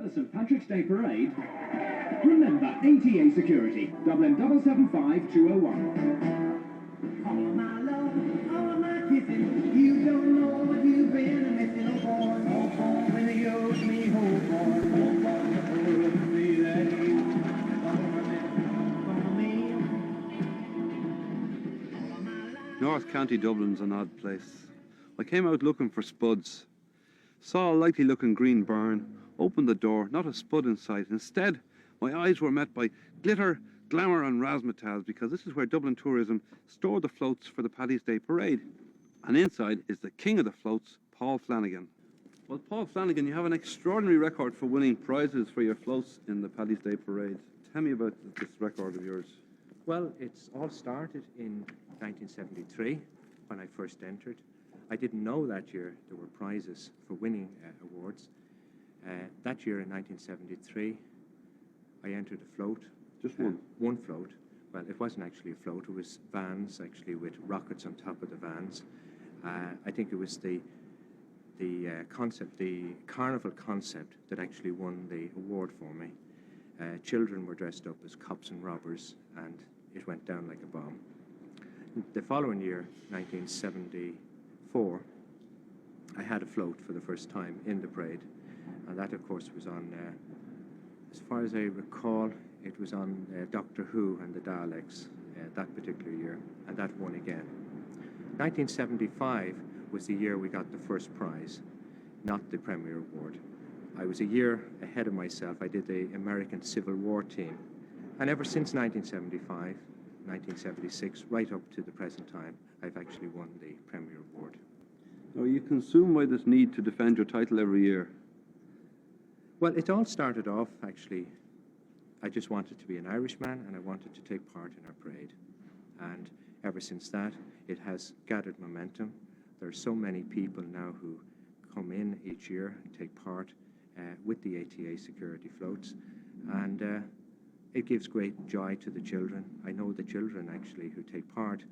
the St Patrick's Day Parade, remember RTE Security, Dublin 775 201. All my love, all my kissing, you don't know what you've been missing. Oh boy, when you owed me, oh boy, oh me that you North County Dublin's an odd place. I came out looking for spuds. Saw a likely looking green barn, opened the door, not a spud in sight. Instead, my eyes were met by glitter, glamour and razzmatazz, because this is where Dublin Tourism store the floats for the Paddy's Day Parade. And inside is the king of the floats, Paul Flanagan. Well, Paul Flanagan, you have an extraordinary record for winning prizes for your floats in the Paddy's Day Parade. Tell me about this record of yours. Well, it's all started in 1973 when I first entered. I didn't know that year there were prizes for winning awards. That year in 1973, I entered a float. Just one? One float. Well, it wasn't actually a float. It was vans, actually, with rockets on top of the vans. I think it was the carnival concept that actually won the award for me. Children were dressed up as cops and robbers, and it went down like a bomb. The following year, 1974, I had a float for the first time in the parade, and that, of course, was on, as far as I recall, it was on Doctor Who and the Daleks that particular year, and that won again. 1975 was the year we got the first prize, not the Premier Award. I was a year ahead of myself. I did the American Civil War team, and ever since 1975, 1976, right up to the present time, I've actually won the Premier Award. Are you consumed by this need to defend your title every year? Well, it all started off, actually, I just wanted to be an Irishman and I wanted to take part in our parade. And ever since that, it has gathered momentum. There are so many people now who come in each year and take part with the RTE security floats. And it gives great joy to the children. I know the children actually who take part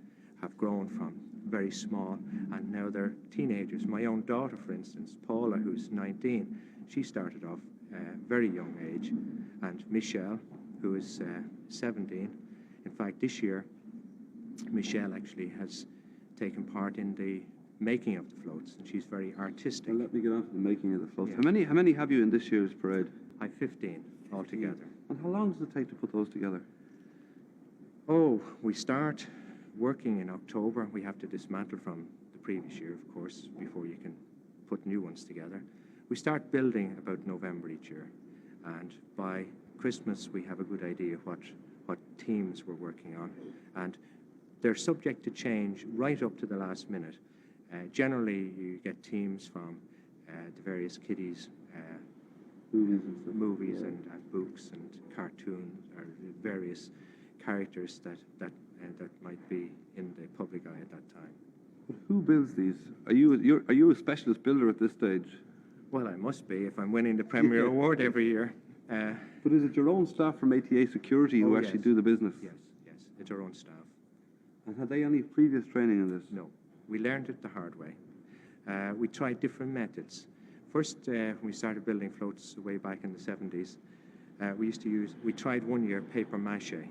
have grown from very small and now they're teenagers. My own daughter, for instance, Paula, who's 19, she started off very young age, and Michelle, who is 17. In fact, this year, Michelle actually has taken part in the making of the floats, and she's very artistic. Well, let me get on to the making of the floats. Yeah. How many have you in this year's parade? I've 15 altogether. And how long does it take to put those together? Oh, we start working in October. We have to dismantle from the previous year, of course, before you can put new ones together. We start building about November each year, and by Christmas we have a good idea what teams we're working on, and they're subject to change right up to the last minute. Generally, you get teams from the various kiddies, movies and books and cartoons, or various characters that might be in the public eye at that time. But who builds these? Are you a specialist builder at this stage? Well, I must be if I'm winning the Premier Award every year. But is it your own staff from RTE Security who actually do the business? Yes, it's our own staff. And had they any previous training in this? No, we learned it the hard way. We tried different methods. First, when we started building floats way back in the 70s, we tried one year paper mache.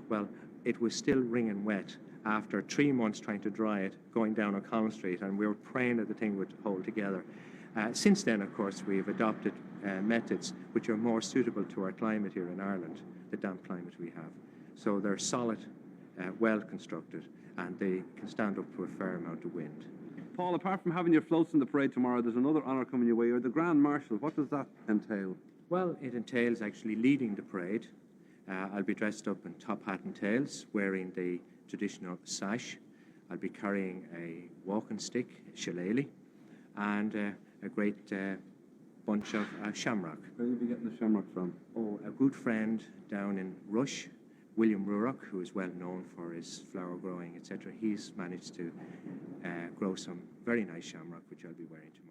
Well, it was still wringing wet after 3 months trying to dry it, going down on Collins Street, and we were praying that the thing would hold together. Since then, of course, we've adopted methods which are more suitable to our climate here in Ireland, the damp climate we have. So they're solid, well constructed, and they can stand up to a fair amount of wind. Paul, apart from having your floats in the parade tomorrow, there's another honour coming your way. You're the Grand Marshal. What does that entail? Well, it entails actually leading the parade. I'll be dressed up in top hat and tails, wearing the traditional sash. I'll be carrying a walking stick, a shillelagh, and a great bunch of shamrock. Where will you be getting the shamrock from? Oh, a good friend down in Rush, William Rurock, who is well known for his flower growing, etc. He's managed to grow some very nice shamrock, which I'll be wearing tomorrow.